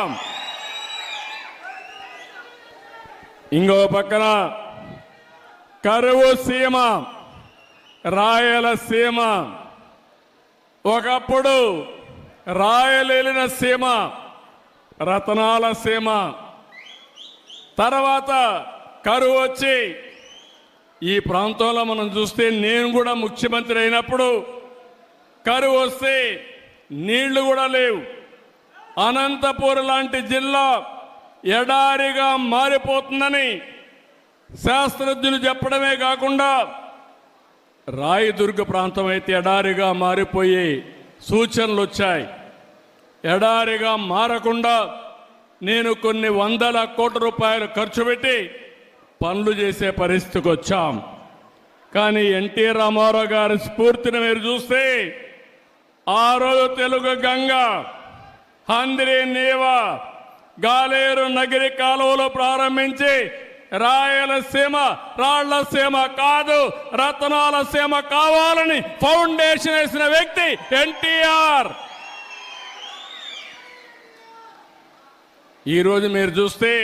ఇచ్చాం. ఇంకో పక్కన కరువు సీమ, రాయలసీమ, ఒకప్పుడు రాయలేలిన సీమ, రతనాల సీమ, తర్వాత కరువు వచ్చి ఈ ప్రాంతంలో మనం చూస్తే నేను కూడా ముఖ్యమంత్రి అయినప్పుడు కరువు వస్తే నీళ్లు కూడా లేవు. అనంతపూర్ లాంటి జిల్లా ఎడారిగా మారిపోతుందని శాస్త్రజ్ఞులు చెప్పడమే కాకుండా రాయదుర్గ ప్రాంతం అయితే ఎడారిగా మారిపోయే సూచనలు వచ్చాయి. ఎడారిగా మారకుండా నేను కొన్ని వందల కోట్ల రూపాయలు ఖర్చు పెట్టి పనులు చేసే పరిస్థితికి వచ్చాం. కానీ ఎన్టీ రామారావు గారి స్ఫూర్తిని మీరు చూస్తే ఆ రోజు తెలుగు గంగ, హంద్రి నీవ, గాలేరు నగిరి కాలువలు ప్రారంభించి రాయలసీమ రాళ్లసీమ కాదు రతనాల సీమ కావాలని ఫౌండేషన్ వేసిన వ్యక్తి ఎన్టీఆర్. ఈరోజు మీరు చూస్తే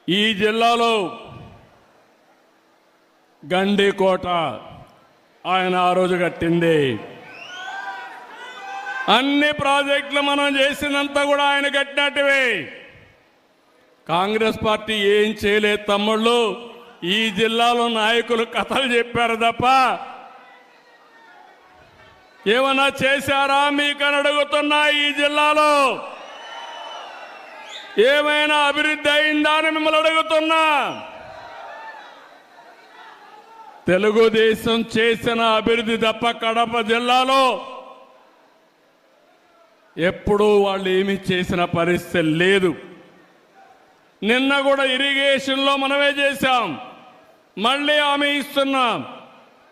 ఈ జిల్లాలో గండికోట ఆయన ఆ రోజు కట్టింది. అన్ని ప్రాజెక్టులు మనం చేసినంత కూడా ఆయన కట్టినట్టువే. కాంగ్రెస్ పార్టీ ఏం చేయలేదు తమ్ముళ్ళు. ఈ జిల్లాలో నాయకులు కథలు చెప్పారు తప్ప ఏమన్నా చేశారా మీకని అడుగుతున్నా. ఈ జిల్లాలో ఏమైనా అభివృద్ధి అయిందా అని మిమ్మల్ని అడుగుతున్నా. తెలుగుదేశం చేసిన అభివృద్ధి తప్ప కడప జిల్లాలో ఎప్పుడూ వాళ్ళు ఏమీ చేసిన పరిస్థితి లేదు. నిన్న కూడా ఇరిగేషన్లో మనమే చేశాం, మళ్ళీ హామీ ఇస్తున్నాం.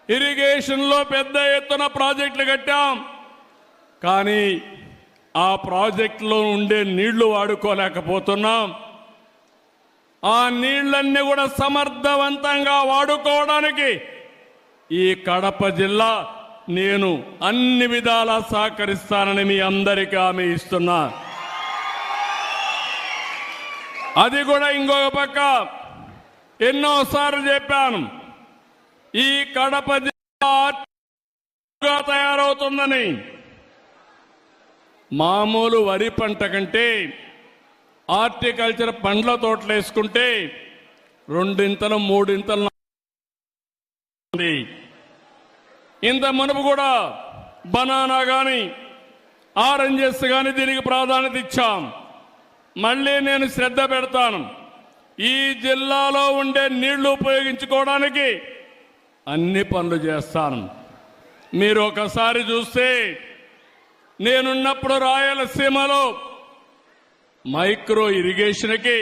ఇరిగేషన్లో పెద్ద ఎత్తున ప్రాజెక్టులు కట్టాం. కానీ ఆ ప్రాజెక్టులో ఉండే నీళ్లు వాడుకోలేకపోతున్నాం. ఆ నీళ్లన్నీ కూడా సమర్థవంతంగా వాడుకోవడానికి ఈ కడప జిల్లా నేను అన్ని విధాలా సహకరిస్తానని మీ అందరికీ హామీ ఇస్తున్నా. అది కూడా ఇంకొక పక్క ఎన్నోసార్లు చెప్పాను, ఈ కడప జిల్లా తయారవుతుందని. మామూలు వరి పంట కంటే హార్టికల్చర్ పండ్ల తోటలు వేసుకుంటే రెండింతలు మూడింతలు. ఇంత మునుపు కూడా బనానా కానీ ఆరెంజెస్ కానీ దీనికి ప్రాధాన్యత ఇచ్చాం. మళ్ళీ నేను శ్రద్ధ పెడతాను. ఈ జిల్లాలో ఉండే నీళ్లు ఉపయోగించుకోవడానికి అన్ని పనులు చేస్తాను. మీరు ఒకసారి చూస్తే నేనున్నప్పుడు రాయలసీమలో మైక్రో ఇరిగేషన్కి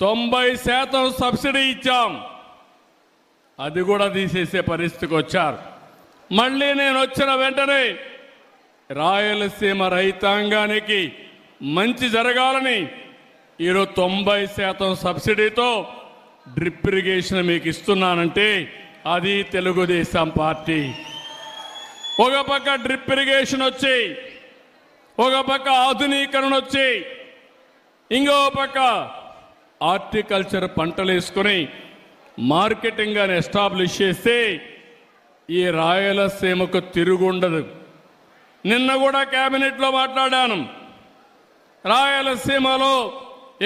90% సబ్సిడీ ఇచ్చాం. అది కూడా తీసేసే పరిస్థితికి వచ్చారు. మళ్ళీ నేను వచ్చిన వెంటనే రాయలసీమ రైతాంగానికి మంచి జరగాలని ఈరోజు 90% సబ్సిడీతో డ్రిప్ ఇరిగేషన్ మీకు ఇస్తున్నానంటే అది తెలుగుదేశం పార్టీ. ఒక పక్క డ్రిప్ ఇరిగేషన్ వచ్చి, ఒక పక్క ఆధునీకరణ వచ్చి, ఇంకో పక్క హార్టికల్చర్ పంటలు వేసుకొని మార్కెటింగ్ అని ఎస్టాబ్లిష్ చేస్తే ఈ రాయలసీమకు తిరుగుండదు. నిన్న కూడా కేబినెట్లో మాట్లాడాను. రాయలసీమలో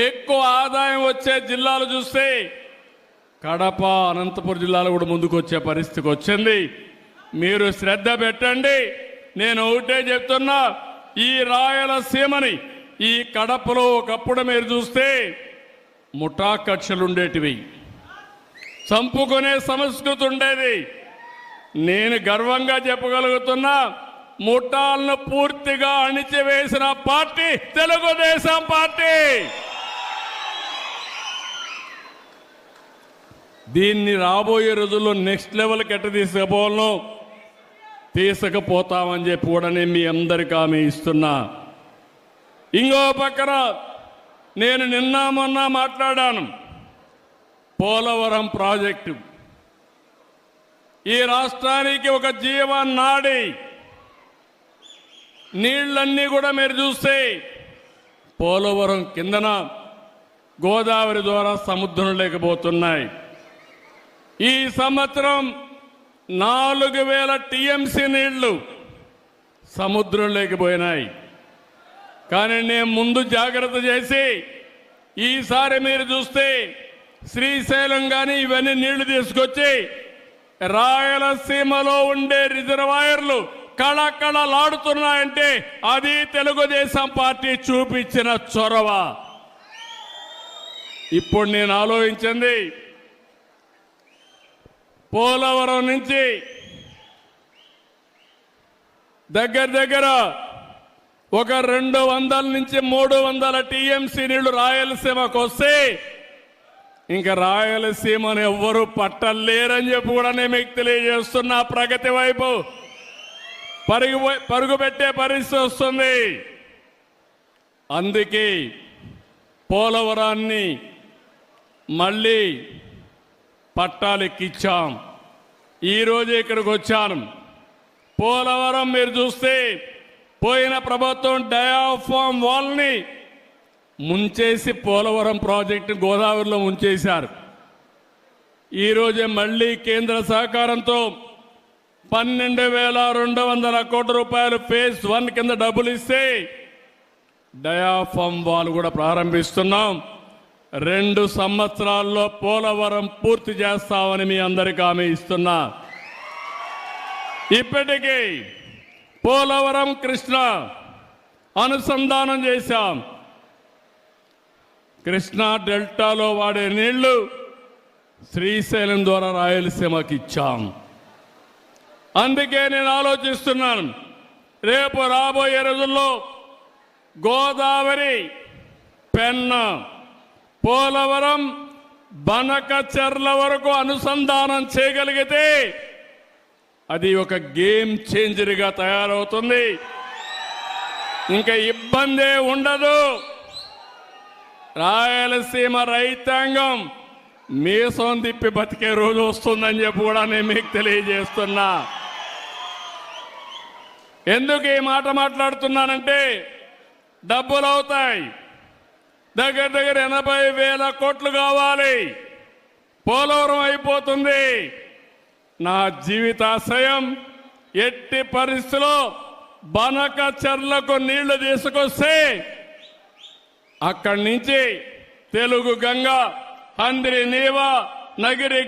ఎక్కువ ఆదాయం వచ్చే జిల్లాలు చూస్తే కడప, అనంతపురం జిల్లాలు కూడా ముందుకు వచ్చే పరిస్థితికి వచ్చింది. మీరు శ్రద్ధ పెట్టండి. నేను ఒకటే చెప్తున్నా, ఈ రాయలసీమని ఈ కడపలో ఒకప్పుడు మీరు చూస్తే ముఠా కక్షలు ఉండేటివి, చంపుకునే సంస్కృతి ఉండేది. నేను గర్వంగా చెప్పగలుగుతున్నా, ముఠాలను పూర్తిగా అణిచివేసిన పార్టీ తెలుగుదేశం పార్టీ. దీన్ని రాబోయే రోజుల్లో నెక్స్ట్ లెవెల్కి ఎట్ట తీసుకుపోతామని చెప్పి కూడా నేను మీ అందరికీ హామీ ఇస్తున్నా. ఇంకో పక్కన నేను నిన్న మొన్న మాట్లాడాను, పోలవరం ప్రాజెక్టు ఈ రాష్ట్రానికి ఒక జీవనాడి. నీళ్ళన్నీ కూడా మీరు చూస్తే పోలవరం కిందన గోదావరి ద్వారా సముద్రం లేకపోతున్నాయి. ఈ సంవత్సరం 4000 టీఎంసీ నీళ్లు సముద్రం లేకపోయినాయి. కానీ నేను ముందు జాగ్రత్త చేసి ఈసారి మీరు చూస్తే శ్రీశైలం కానీ ఇవన్నీ నీళ్లు తీసుకొచ్చి రాయలసీమలో ఉండే రిజర్వాయర్లు కళకళలాడుతున్నాయంటే అది తెలుగుదేశం పార్టీ చూపించిన చొరవ. ఇప్పుడు నేను ఆలోచించింది, పోలవరం నుంచి దగ్గర ఒక 200 నుంచి 300 టీఎంసీ నీళ్లు రాయలసీమకు వస్తే ఇంకా రాయలసీమను ఎవ్వరూ పట్టలేరని చెప్పి కూడా నేను మీకు తెలియజేస్తున్నా. ప్రగతి వైపు పరుగు పెట్టే పరిస్థితి వస్తుంది. అందుకే పోలవరాన్ని మళ్ళీ పట్టాలెక్కించాం. ఈరోజు ఇక్కడికి వచ్చాను. పోలవరం మీరు చూస్తే పోయిన ప్రభుత్వం డయాఫామ్ వాల్ని ముంచేసి పోలవరం ప్రాజెక్టు గోదావరిలో ముంచేశారు. ఈరోజే మళ్ళీ కేంద్ర సహకారంతో 12,200 కోట్ల రూపాయలు ఫేజ్ 1 కింద డబ్బులు ఇస్తే డయాఫామ్ వాల్ కూడా ప్రారంభిస్తున్నాం. 2 సంవత్సరాల్లో పోలవరం పూర్తి చేస్తామని మీ అందరికీ హామీ ఇస్తున్నా. ఇప్పటికీ పోలవరం కృష్ణ అనుసంధానం చేశాం. కృష్ణా డెల్టాలో వాడే నీళ్లు శ్రీశైలం ద్వారా రాయలసీమకి ఇచ్చాం. అందుకే నేను ఆలోచిస్తున్నాను, రేపు రాబోయే రోజుల్లో గోదావరి, పెన్నా, పోలవరం, బనకచెర్ల వరకు అనుసంధానం చేయగలిగితే అది ఒక గేమ్ చేంజర్గా తయారవుతుంది. ఇంకా ఇబ్బందే ఉండదు. రాయలసీమ రైతాంగం మీసం తిప్పి బతికే రోజు వస్తుందని చెప్పి కూడా నేను మీకు తెలియజేస్తున్నా. ఎందుకు ఈ మాట మాట్లాడుతున్నానంటే డబ్బులు అవుతాయి. దగ్గర 80,000 కోట్లు కావాలి. పోలవరం అయిపోతుంది. నా జీవితాశయం ఎట్టి పరిస్థితిలో బనకచెర్లకు నీళ్లు తీసుకొస్తే అక్కడి నుంచి తెలుగు గంగ, హంద్రి నీవా, నగిరి